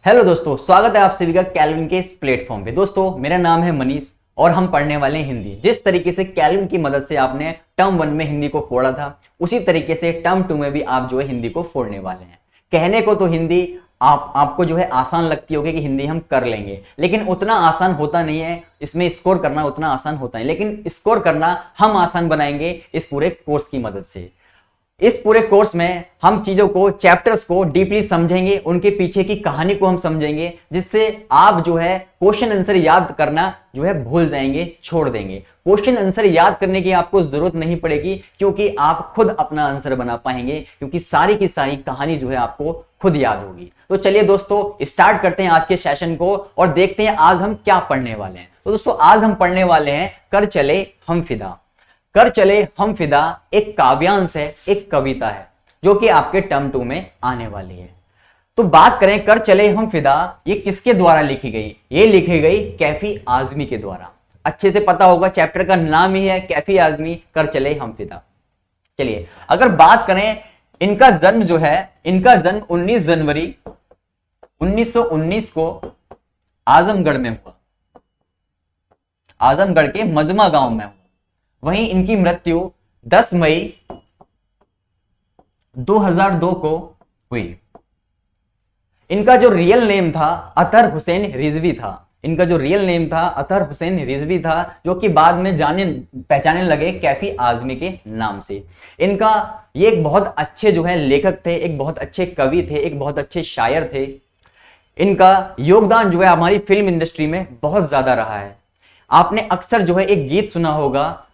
Hello दोस्तों, स्वागत है आप सभी का कैल्विन के इस प्लेटफॉर्म पे। दोस्तों मेरा नाम है मनीष और हम पढ़ने वाले हैं हिंदी। जिस तरीके से कैल्विन की मदद से आपने टर्म 1 में हिंदी को फोड़ा था, उसी तरीके से टर्म 2 में भी आप जो है हिंदी को फोड़ने वाले हैं। कहने को तो हिंदी आपको जो है आसान लगती होगी कि हिंदी हम कर लेंगे, लेकिन उतना आसान होता नहीं है। इसमें स्कोर करना उतना आसान होता है, लेकिन स्कोर करना हम आसान बनाएंगे इस पूरे कोर्स की मदद से। इस पूरे कोर्स में हम चीजों को, चैप्टर्स को डीपली समझेंगे, उनके पीछे की कहानी को हम समझेंगे, जिससे आप जो है क्वेश्चन आंसर याद करना जो है भूल जाएंगे, छोड़ देंगे। क्वेश्चन आंसर याद करने की आपको जरूरत नहीं पड़ेगी, क्योंकि आप खुद अपना आंसर बना पाएंगे, क्योंकि सारी की सारी कहानी जो है आपको खुद याद होगी। तो चलिए दोस्तों, स्टार्ट करते हैं आज के सेशन को और देखते हैं आज हम क्या पढ़ने वाले हैं। तो दोस्तों आज हम पढ़ने वाले हैं कर चले हम फिदा। कर चले हम फिदा एक काव्यांश है, एक कविता है जो कि आपके टर्म 2 में आने वाली है। तो बात करें कर चले हम फिदा, ये किसके द्वारा लिखी गई? ये लिखी गई कैफी आजमी के द्वारा। अच्छे से पता होगा, चैप्टर का नाम ही है कैफी आजमी कर चले हम फिदा। चलिए अगर बात करें, इनका जन्म जो है, इनका जन्म 19 जनवरी 1919 को आजमगढ़ में हुआ। आजमगढ़ के मजमा गांव में हुआ। वहीं इनकी मृत्यु 10 मई 2002 को हुई। इनका जो रियल नेम था अतहर हुसैन रिजवी था। इनका जो रियल नेम था अतहर हुसैन रिजवी था, जो कि बाद में जाने पहचाने लगे कैफी आजमी के नाम से। इनका ये एक बहुत अच्छे जो है लेखक थे, एक बहुत अच्छे कवि थे, एक बहुत अच्छे शायर थे। इनका योगदान जो है हमारी फिल्म इंडस्ट्री में बहुत ज्यादा रहा है। आपने अक्सर जो है एक गीत सुना होगा,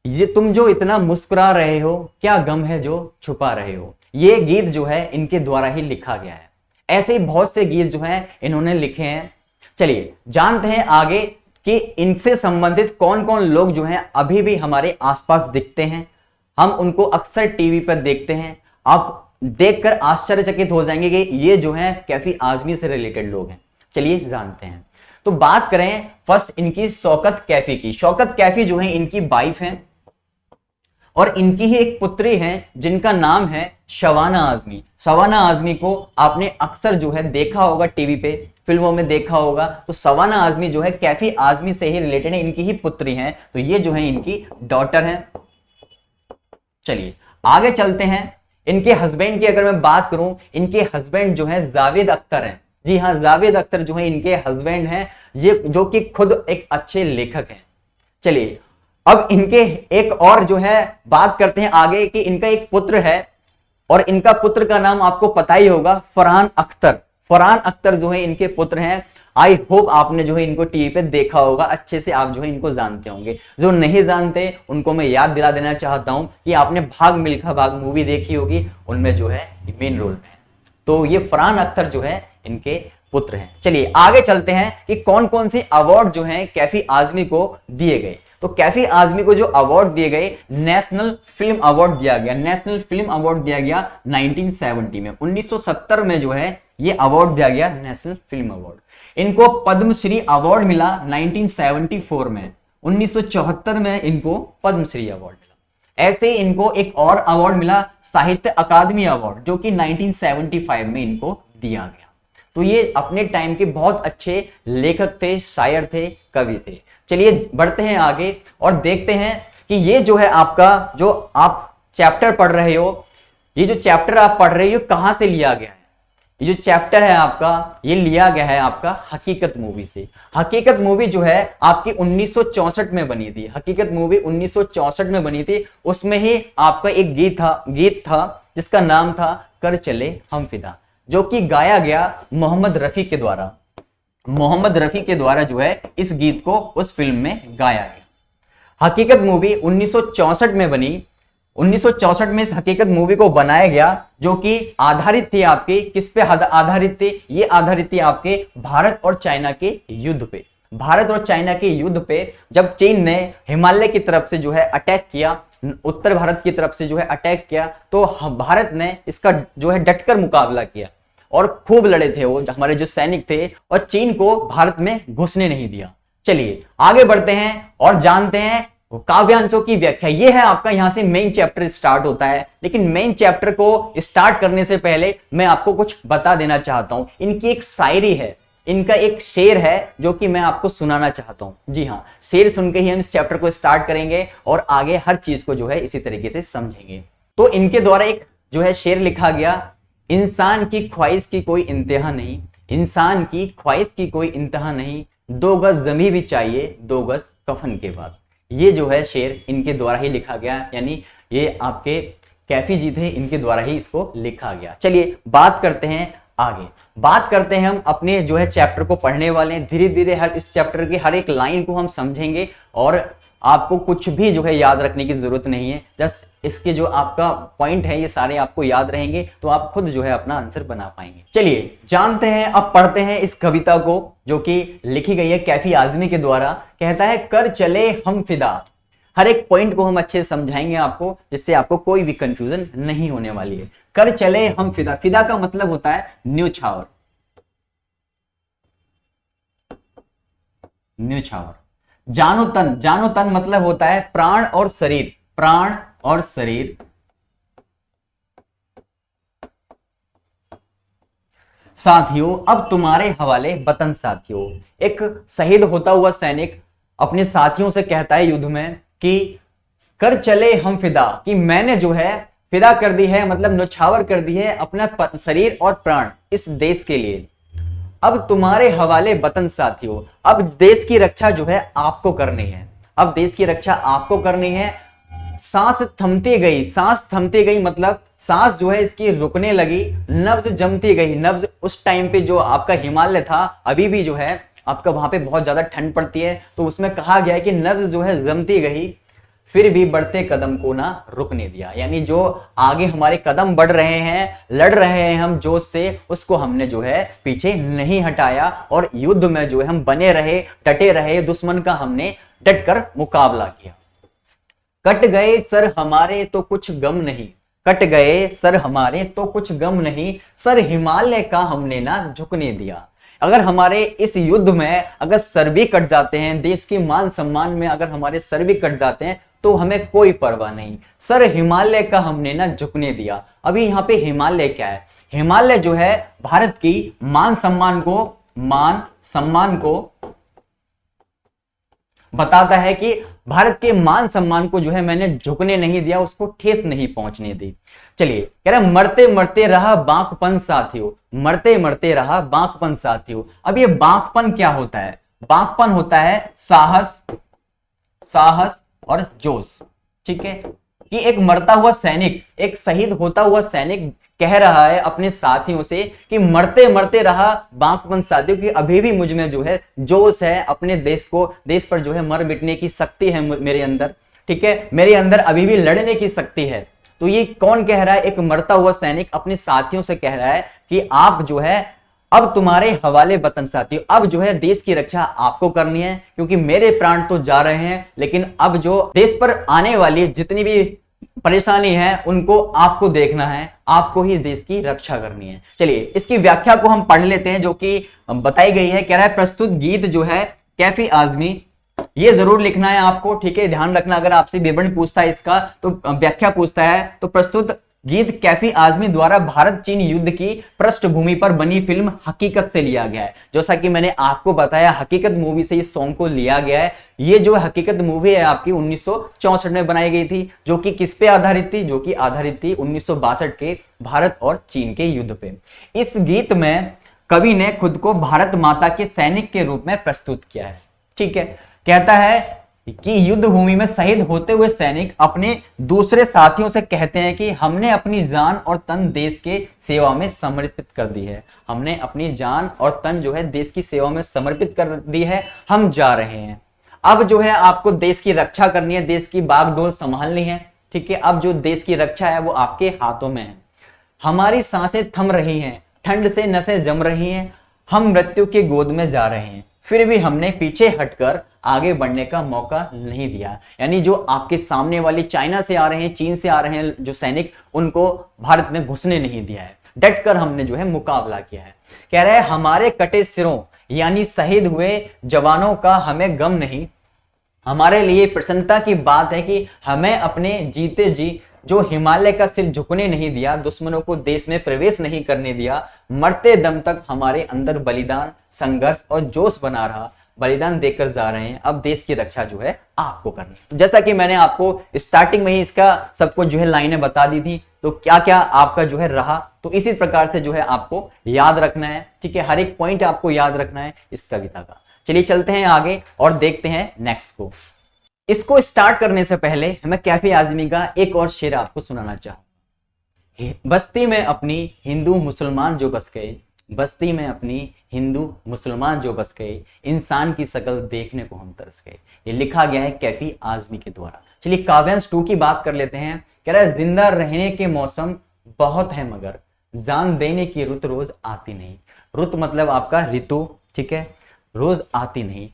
ये तुम जो इतना मुस्कुरा रहे हो, क्या गम है जो छुपा रहे हो। ये गीत जो है इनके द्वारा ही लिखा गया है। ऐसे ही बहुत से गीत जो हैं इन्होंने लिखे हैं। चलिए जानते हैं आगे कि इनसे संबंधित कौन कौन लोग जो हैं अभी भी हमारे आसपास दिखते हैं। हम उनको अक्सर टीवी पर देखते हैं। आप देखकर आश्चर्यचकित हो जाएंगे कि ये जो है कैफी आजमी से रिलेटेड लोग हैं। चलिए जानते हैं। तो बात करें फर्स्ट इनकी शौकत कैफी की। शौकत कैफी जो है इनकी वाइफ है और इनकी ही एक पुत्री है जिनका नाम है शबाना आजमी। शबाना आजमी को आपने अक्सर जो है देखा होगा टीवी पे, फिल्मों में देखा होगा। तो शबाना आजमी जो है कैफी आजमी से ही रिलेटेड है, इनकी ही पुत्री हैं। तो ये जो है इनकी डॉटर है। चलिए आगे चलते हैं। इनके हस्बैंड की अगर मैं बात करूं, इनके हस्बैंड जो है जावेद अख्तर हैं। जी हाँ, जावेद अख्तर जो है इनके हस्बैंड हैं, ये जो कि खुद एक अच्छे लेखक हैं। चलिए अब इनके एक और जो है बात करते हैं आगे कि इनका एक पुत्र है और इनका पुत्र का नाम आपको पता ही होगा, फरहान अख्तर। फरहान अख्तर जो है इनके पुत्र हैं। आई होप आपने जो है इनको टीवी पे देखा होगा, अच्छे से आप जो है इनको जानते होंगे। जो नहीं जानते उनको मैं याद दिला देना चाहता हूं कि आपने भाग मिल्खा भाग मूवी देखी होगी, उनमें जो है मेन रोल में है। तो ये फरहान अख्तर जो है इनके पुत्र हैं। चलिए आगे चलते हैं कि कौन कौन से अवार्ड जो है कैफी आजमी को दिए गए। तो कैफी आजमी को जो अवार्ड दिए गए, नेशनल फिल्म अवार्ड दिया गया। नेशनल फिल्म अवार्ड दिया गया 1970 में। 1970 में जो है ये अवार्ड दिया गया, नेशनल फिल्म अवार्ड। इनको पद्मश्री अवार्ड मिला 1974 में। 1974 में इनको पद्मश्री अवार्ड मिला। ऐसे इनको एक और अवार्ड मिला, साहित्य अकादमी अवार्ड, जो कि 1975 में इनको दिया गया। तो ये अपने टाइम के बहुत अच्छे लेखक थे, शायर थे, कवि थे। चलिए बढ़ते हैं आगे और देखते हैं कि ये जो है आपका, जो आप चैप्टर पढ़ रहे हो, ये जो चैप्टर आप पढ़ रहे हो कहां से लिया गया है? ये जो चैप्टर है आपका, ये लिया गया है आपका हकीकत मूवी से। हकीकत मूवी जो है आपकी 1964 में बनी थी। हकीकत मूवी 1964 में बनी थी। उसमें ही आपका एक गीत था जिसका नाम था कर चले हम फिदा, जो कि गाया गया मोहम्मद रफी के द्वारा। मोहम्मद रफी के द्वारा जो है इस गीत को उस फिल्म में गाया गया। हकीकत मूवी 1964 में बनी। 1964 में इस हकीकत मूवी को बनाया गया, जो कि आधारित थी आपके, किस पे आधारित थी? ये आधारित थी आपके भारत और चाइना के युद्ध पे। भारत और चाइना के युद्ध पे जब चीन ने हिमालय की तरफ से जो है अटैक किया, उत्तर भारत की तरफ से जो है अटैक किया, तो भारत ने इसका जो है डटकर मुकाबला किया और खूब लड़े थे वो हमारे जो सैनिक थे, और चीन को भारत में घुसने नहीं दिया। चलिए आगे बढ़ते हैं और जानते हैं काव्यांशों की व्याख्या, ये है आपका यहां से मेन चैप्टर स्टार्ट होता है। लेकिन मेन चैप्टर को स्टार्ट करने से पहले मैं आपको कुछ बता देना चाहता हूं। इनकी एक शायरी है, इनका एक शेर है जो कि मैं आपको सुनाना चाहता हूं। जी हाँ, शेर सुन के ही हम इस चैप्टर को स्टार्ट करेंगे और आगे हर चीज को जो है इसी तरीके से समझेंगे। तो इनके द्वारा एक जो है शेर लिखा गया, इंसान की ख्वाहिश की कोई इंतहा नहीं, इंसान की ख्वाहिश की कोई इंतहा नहीं, 2 गज जमी भी चाहिए 2 गज कफन के बाद। ये जो है शेर इनके द्वारा ही लिखा गया, यानी ये आपके कैफी जी थे, इनके द्वारा ही इसको लिखा गया। चलिए बात करते हैं आगे, बात करते हैं हम अपने जो है चैप्टर को पढ़ने वाले हैं। धीरे धीरे हर इस चैप्टर की हर एक लाइन को हम समझेंगे और आपको कुछ भी जो है याद रखने की जरूरत नहीं है। जस्ट इसके जो आपका पॉइंट है ये सारे आपको याद रहेंगे, तो आप खुद जो है अपना आंसर बना पाएंगे। चलिए जानते हैं, अब पढ़ते हैं इस कविता को जो कि लिखी गई है कैफी आजमी के द्वारा। कहता है, कर चले हम फिदा। हर एक पॉइंट को हम अच्छे से समझाएंगे आपको, जिससे आपको कोई भी कंफ्यूजन नहीं होने वाली है। कर चले हम फिदा, फिदा का मतलब होता है न्योछावर, न्योछावर। जानो तन, जानो तन मतलब होता है प्राण और शरीर, प्राण और शरीर। साथियों अब तुम्हारे हवाले वतन साथियों। एक शहीद होता हुआ सैनिक अपने साथियों से कहता है युद्ध में कि कर चले हम फिदा, कि मैंने जो है फिदा कर दी है, मतलब न्योछावर कर दी है अपना शरीर और प्राण इस देश के लिए। अब तुम्हारे हवाले वतन साथियों, अब देश की रक्षा जो है आपको करनी है, अब देश की रक्षा आपको करनी है। सांस थमती गई, सांस थमती गई मतलब सांस जो है इसकी रुकने लगी, नब्ज जमती गई। नब्ज उस टाइम पे जो आपका हिमालय था, अभी भी जो है आपका वहां पे बहुत ज्यादा ठंड पड़ती है, तो उसमें कहा गया है कि नब्ज जो है जमती गई, फिर भी बढ़ते कदम को ना रुकने दिया। यानी जो आगे हमारे कदम बढ़ रहे हैं, लड़ रहे हैं हम जोश से, उसको हमने जो है पीछे नहीं हटाया और युद्ध में जो है हम बने रहे, डटे रहे, दुश्मन का हमने डट कर मुकाबला किया। कट गए सर हमारे तो कुछ गम नहीं, कट गए सर हमारे तो कुछ गम नहीं, सर हिमालय का हमने ना झुकने दिया। अगर हमारे इस युद्ध में अगर सर भी कट जाते हैं, देश के मान सम्मान में अगर हमारे सर भी कट जाते हैं, तो हमें कोई परवाह नहीं, सर हिमालय का हमने ना झुकने दिया। अभी यहाँ पे हिमालय क्या है? हिमालय जो है भारत की मान सम्मान को बताता है कि भारत के मान सम्मान को जो है मैंने झुकने नहीं दिया, उसको ठेस नहीं पहुंचने दी। चलिए कह रहा मरते मरते रहा बांकपन साथियों, मरते मरते रहा बांकपन साथियों। अब ये बांकपन क्या होता है? बांकपन होता है साहस और जोश। ठीक है, कि एक मरता हुआ सैनिक, एक शहीद होता हुआ सैनिक कह रहा है अपने साथियों से कि मरते मरते रहा बांकपन साथियों, कि अभी भी मुझ में जो है जोश है, अपने देश पर जो है मर मिटने की शक्ति है मेरे अंदर। ठीक है, मेरे अंदर अभी भी लड़ने की शक्ति है। तो ये कौन कह रहा है? एक मरता हुआ सैनिक अपने साथियों से कह रहा है कि आप जो है अब तुम्हारे हवाले वतन साथियों, अब जो है देश की रक्षा आपको करनी है, क्योंकि मेरे प्राण तो जा रहे हैं, लेकिन अब जो देश पर आने वाली जितनी भी परेशानी है उनको आपको देखना है, आपको ही देश की रक्षा करनी है। चलिए इसकी व्याख्या को हम पढ़ लेते हैं जो कि बताई गई है। कह रहा है प्रस्तुत गीत जो है कैफी आजमी, ये जरूर लिखना है आपको। ठीक है, ध्यान रखना, अगर आपसे विवरण पूछता है इसका तो व्याख्या पूछता है, तो प्रस्तुत गीत कैफी आजमी द्वारा भारत चीन युद्ध की पृष्ठभूमि पर बनी फिल्म हकीकत से लिया गया है। जैसा कि मैंने आपको बताया, हकीकत मूवी से इस सॉन्ग को लिया गया है। ये जो हकीकत मूवी है आपकी 1964 में बनाई गई थी, जो कि किस पे आधारित थी? जो कि आधारित थी 1962 के भारत और चीन के युद्ध पे। इस गीत में कवि ने खुद को भारत माता के सैनिक के रूप में प्रस्तुत किया है। ठीक है, कहता है कि युद्ध भूमि में शहीद होते हुए सैनिक अपने दूसरे साथियों से कहते हैं कि हमने अपनी जान और तन देश के सेवा में समर्पित कर दी है, हमने अपनी जान और तन जो है देश की सेवा में समर्पित कर दी है, हम जा रहे हैं। अब जो है आपको देश की रक्षा करनी है, देश की बागडोर संभालनी है। ठीक है, अब जो देश की रक्षा है वो आपके हाथों में है। हमारी सांसें थम रही हैं, ठंड से नसें जम रही हैं, हम मृत्यु की गोद में जा रहे हैं, फिर भी हमने पीछे हटकर आगे बढ़ने का मौका नहीं दिया। यानी जो आपके सामने वाले चाइना से आ रहे हैं, चीन से आ रहे हैं जो सैनिक, उनको भारत में घुसने नहीं दिया है, डटकर हमने जो है मुकाबला किया है। कह रहे हैं हमारे कटे सिरों यानी शहीद हुए जवानों का हमें गम नहीं, हमारे लिए प्रसन्नता की बात है कि हमें अपने जीते जी जो हिमालय का सिर झुकने नहीं दिया, दुश्मनों को देश में प्रवेश नहीं करने दिया, मरते दम तक हमारे अंदर बलिदान, संघर्ष और जोश बना रहा, बलिदान देकर जा रहे हैं। अब देश की रक्षा जो है आपको करनी। तो जैसा कि मैंने आपको स्टार्टिंग में ही इसका सबको जो है लाइनें बता दी थी, तो क्या क्या आपका जो है रहा, तो इसी प्रकार से जो है आपको याद रखना है। ठीक है, हर एक पॉइंट आपको याद रखना है इस कविता का। चलिए चलते हैं आगे और देखते हैं नेक्स्ट को। इसको स्टार्ट करने से पहले मैं कैफी आजमी का एक और शेर आपको सुनाना चाहूंगा। बस्ती में अपनी हिंदू मुसलमान जो बस गए, बस्ती में अपनी हिंदू मुसलमान जो बस गए, इंसान की शकल देखने को हम तरस गए। ये लिखा गया है कैफी आजमी के द्वारा। चलिए काव्यांश 2 की बात कर लेते हैं। कह रहा है जिंदा रहने के मौसम बहुत है मगर जान देने की रुत रोज आती नहीं। रुत मतलब आपका ऋतु, ठीक है, रोज आती नहीं।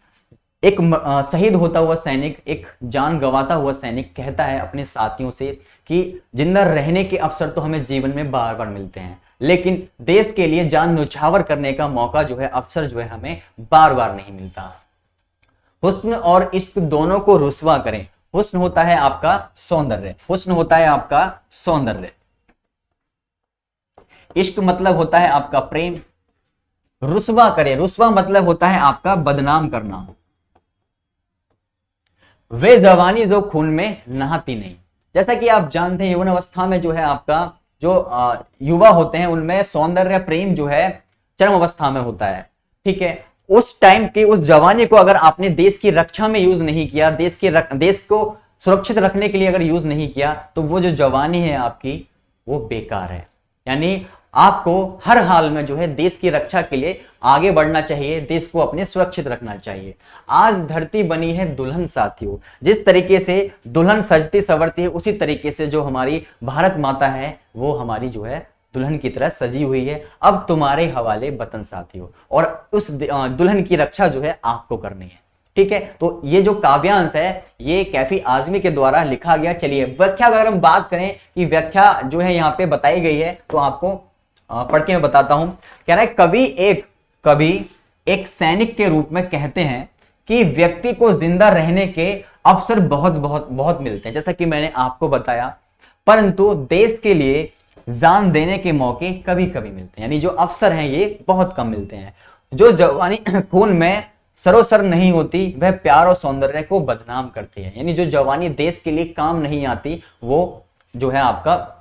एक शहीद होता हुआ सैनिक, एक जान गंवाता हुआ सैनिक कहता है अपने साथियों से कि जिंदा रहने के अवसर तो हमें जीवन में बार बार मिलते हैं, लेकिन देश के लिए जान न्यौछावर करने का मौका जो है, अवसर जो है, हमें बार बार नहीं मिलता। हुस्न और इश्क दोनों को रुस्वा करें। हुस्न होता है आपका सौंदर्य, हुस्न होता है आपका सौंदर्य, इश्क मतलब होता है आपका प्रेम। रुस्वा करे, रुस्वा मतलब होता है आपका बदनाम करना। वे जवानी जो खून में नहाती नहीं। जैसा कि आप जानते हैं यौवन अवस्था में जो है आपका जो युवा होते हैं उनमें सौंदर्य प्रेम जो है चरम अवस्था में होता है। ठीक है, उस टाइम की उस जवानी को अगर आपने देश की रक्षा में यूज नहीं किया, देश को सुरक्षित रखने के लिए अगर यूज नहीं किया, तो वो जो जवानी है आपकी वो बेकार है। यानी आपको हर हाल में जो है देश की रक्षा के लिए आगे बढ़ना चाहिए, देश को अपने सुरक्षित रखना चाहिए। आज धरती बनी है दुल्हन साथियों। जिस तरीके से दुल्हन सजती संवरती है, उसी तरीके से जो हमारी भारत माता है वो हमारी जो है दुल्हन की तरह सजी हुई है। अब तुम्हारे हवाले वतन साथियों, और उस दुल्हन की रक्षा जो है आपको करनी है। ठीक है, तो ये जो काव्यांश है ये कैफी आजमी के द्वारा लिखा गया। चलिए व्याख्या अगर हम बात करें कि व्याख्या जो है यहाँ पे बताई गई है, तो आपको पढ़ के मैं बताता हूं। कह रहा है कवि एक सैनिक के रूप में कहते हैं कि व्यक्ति को जिंदा रहने के अवसर बहुत बहुत बहुत मिलते हैं, जैसा कि मैंने आपको बताया, परंतु देश के लिए जान देने के मौके कभी कभी मिलते हैं। यानी जो अवसर हैं ये बहुत कम मिलते हैं। जो जवानी खून में सरोसर नहीं होती वह प्यार और सौंदर्य को बदनाम करती है। यानी जो जवानी देश के लिए काम नहीं आती वो जो है आपका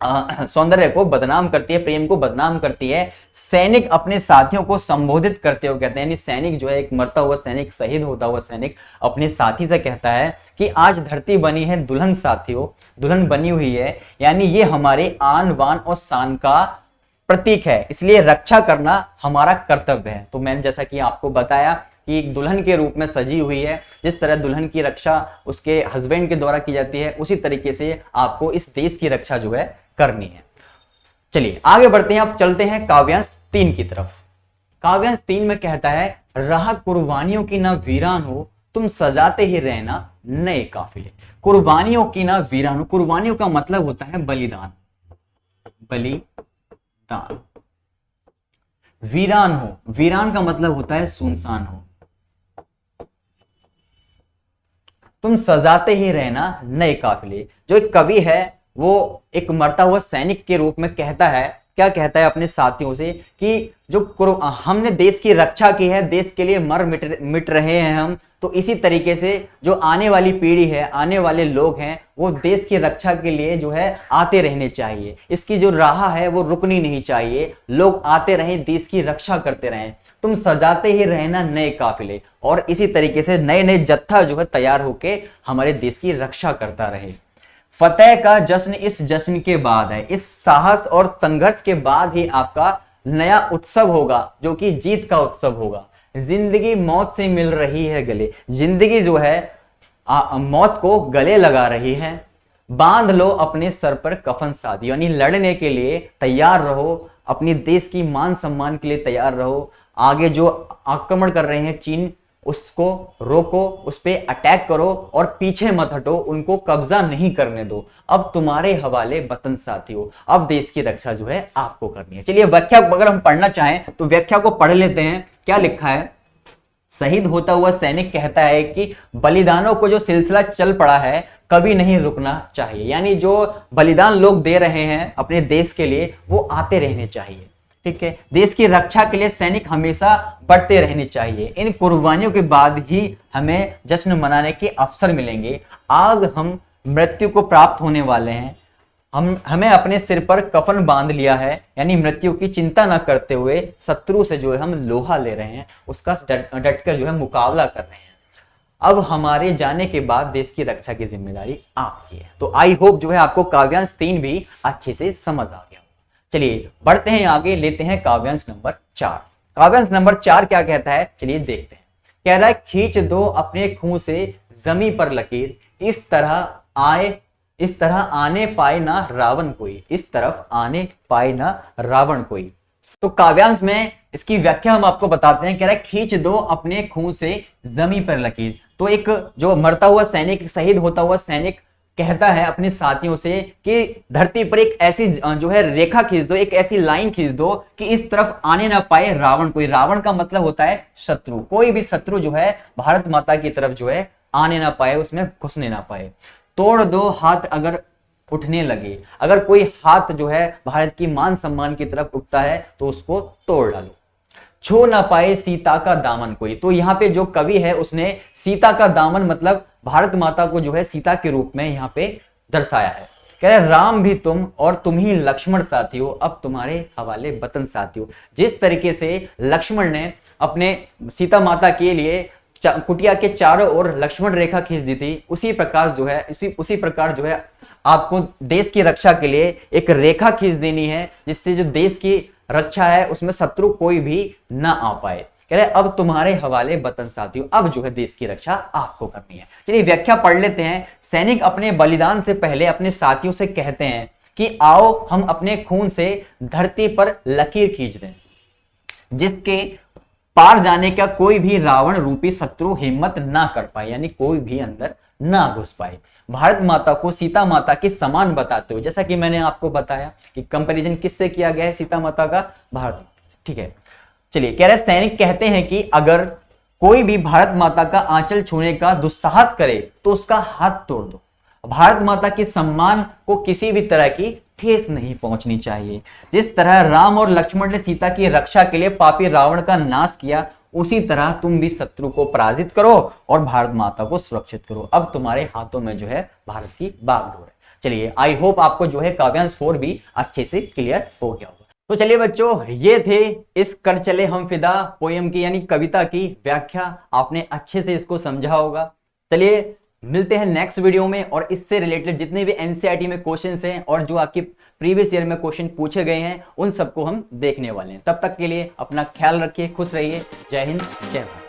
सौंदर्य को बदनाम करती है, प्रेम को बदनाम करती है। सैनिक अपने साथियों को संबोधित करते हुए कहते हैं, यानी सैनिक जो है एक मरता हुआ सैनिक, शहीद होता हुआ सैनिक अपने साथी से कहता है कि आज धरती बनी है दुल्हन साथियों, दुल्हन बनी हुई है, यानी ये हमारे आन बान और शान का प्रतीक है, इसलिए रक्षा करना हमारा कर्तव्य है। तो मैंने जैसा कि आपको बताया कि एक दुल्हन के रूप में सजी हुई है, जिस तरह दुल्हन की रक्षा उसके हस्बैंड के द्वारा की जाती है, उसी तरीके से आपको इस देश की रक्षा जो है करनी है। चलिए आगे बढ़ते हैं, अब चलते हैं काव्यांश 3 की तरफ। काव्यांश 3 में कहता है रहा कुर्बानियों की ना वीरान हो, तुम सजाते ही रहना नए काफिले। कुर्बानियों की ना वीरान हो, कुर्बानियों का मतलब होता है बलिदान, बलिदान। वीरान हो, वीरान का मतलब होता है सुनसान हो। तुम सजाते ही रहना नए काफिले। जो एक कवि है वो एक मरता हुआ सैनिक के रूप में कहता है, क्या कहता है अपने साथियों से कि जो हमने देश की रक्षा की है, देश के लिए मर मिट रहे हैं हम, तो इसी तरीके से जो आने वाली पीढ़ी है, आने वाले लोग हैं, वो देश की रक्षा के लिए जो है आते रहने चाहिए। इसकी जो राह है वो रुकनी नहीं चाहिए, लोग आते रहें, देश की रक्षा करते रहें। तुम सजाते ही रहना नए काफिले, और इसी तरीके से नए नए जत्था जो है तैयार होके हमारे देश की रक्षा करता रहे। फतेह का जश्न इस जश्न के बाद है, इस साहस और संघर्ष के बाद ही आपका नया उत्सव होगा, जो कि जीत का उत्सव होगा। जिंदगी मौत से मिल रही है गले, जिंदगी जो है मौत को गले लगा रही है। बांध लो अपने सर पर कफन सादी, यानी लड़ने के लिए तैयार रहो, अपनी देश की मान सम्मान के लिए तैयार रहो। आगे जो आक्रमण कर रहे हैं चीन, उसको रोको, उस पे अटैक करो और पीछे मत हटो, उनको कब्जा नहीं करने दो। अब तुम्हारे हवाले वतन साथियों, अब देश की रक्षा जो है आपको करनी है। चलिए व्याख्या अगर हम पढ़ना चाहें तो व्याख्या को पढ़ लेते हैं। क्या लिखा है, शहीद होता हुआ सैनिक कहता है कि बलिदानों को जो सिलसिला चल पड़ा है कभी नहीं रुकना चाहिए, यानी जो बलिदान लोग दे रहे हैं अपने देश के लिए वो आते रहने चाहिए। ठीक है, देश की रक्षा के लिए सैनिक हमेशा बढ़ते रहने चाहिए। इन कुर्बानियों के बाद ही हमें जश्न मनाने के अवसर मिलेंगे। आज हम मृत्यु को प्राप्त होने वाले हैं, हमें अपने सिर पर कफन बांध लिया है, यानी मृत्यु की चिंता न करते हुए शत्रु से जो है हम लोहा ले रहे हैं, उसका डटकर जो है मुकाबला कर रहे हैं। अब हमारे जाने के बाद देश की रक्षा की जिम्मेदारी आपकी है। तो आई होप जो है आपको काव्यांश 3 भी अच्छे से समझ आ गया। चलिए बढ़ते हैं आगे, लेते हैं काव्यांश नंबर 4। काव्यांश नंबर 4 क्या कहता है, चलिए देखते हैं। कह रहा है, खींच दो अपने खून से जमी पर लकीर, इस तरह आने पाए ना रावण कोई, इस तरफ आने पाए ना रावण कोई। तो काव्यांश में इसकी व्याख्या हम आपको बताते हैं। कह रहा है, खींच दो अपने खून से जमी पर लकीर। तो एक जो मरता हुआ सैनिक, शहीद होता हुआ सैनिक कहता है अपने साथियों से कि धरती पर एक ऐसी जो है रेखा खींच दो, एक ऐसी लाइन खींच दो कि इस तरफ आने ना पाए रावण कोई। रावण का मतलब होता है शत्रु, कोई भी शत्रु जो है भारत माता की तरफ जो है आने ना पाए, उसमें घुसने ना पाए। तोड़ दो हाथ अगर उठने लगे, अगर कोई हाथ जो है भारत की मान सम्मान की तरफ उठता है तो उसको तोड़ डालो। छू ना पाए सीता का दामन कोई। तो यहाँ पे जो कवि है उसने सीता का दामन मतलब भारत माता को जो है सीता के रूप में यहाँ पे दर्शाया है। कह रहे, राम भी तुम और तुम ही लक्ष्मण साथी हो, अब तुम्हारे हवाले वतन साथी हो। जिस तरीके से लक्ष्मण ने अपने सीता माता के लिए कुटिया के चारों ओर लक्ष्मण रेखा खींच दी थी, उसी प्रकार जो है आपको देश की रक्षा के लिए एक रेखा खींच देनी है, जिससे जो देश की रक्षा है उसमें शत्रु कोई भी ना आ पाए। कह रहे, अब तुम्हारे हवाले वतन साथियों, अब जो है देश की रक्षा आपको करनी है। चलिए व्याख्या पढ़ लेते हैं। सैनिक अपने बलिदान से पहले अपने साथियों से कहते हैं कि आओ हम अपने खून से धरती पर लकीर खींच दें, जिसके पार जाने का कोई भी रावण रूपी शत्रु हिम्मत ना कर पाए, यानी कोई भी अंदर ना घुस पाए। भारत माता को सीता माता के समान बताते हुए, जैसा कि मैंने आपको बताया कि कंपैरिजन किससे किया गया है, सीता माता का भारत माता से। ठीक है, चलिए कह रहे सैनिक कहते हैं कि अगर कोई भी भारत माता का आंचल छूने का दुस्साहस करे तो उसका हाथ तोड़ दो। भारत माता के सम्मान को किसी भी तरह की ठेस नहीं पहुंचनी चाहिए। जिस तरह राम और लक्ष्मण ने सीता की रक्षा के लिए पापी रावण का नाश किया, उसी तरह तुम भी शत्रु को पराजित करो और भारत माता को सुरक्षित करो। अब तुम्हारे हाथों में जो है भारत की बागडोर है। चलिए आई होप आपको जो है काव्यांश 4 भी अच्छे से क्लियर हो गया होगा। तो चलिए बच्चों, ये थे इस कर चले हम फिदा पोयम की यानी कविता की व्याख्या। आपने अच्छे से इसको समझा होगा। चलिए मिलते हैं नेक्स्ट वीडियो में, और इससे रिलेटेड जितने भी एनसीईआरटी में क्वेश्चंस हैं और जो आपके प्रीवियस ईयर में क्वेश्चन पूछे गए हैं उन सबको हम देखने वाले हैं। तब तक के लिए अपना ख्याल रखिए, खुश रहिए। जय हिंद, जय भारत।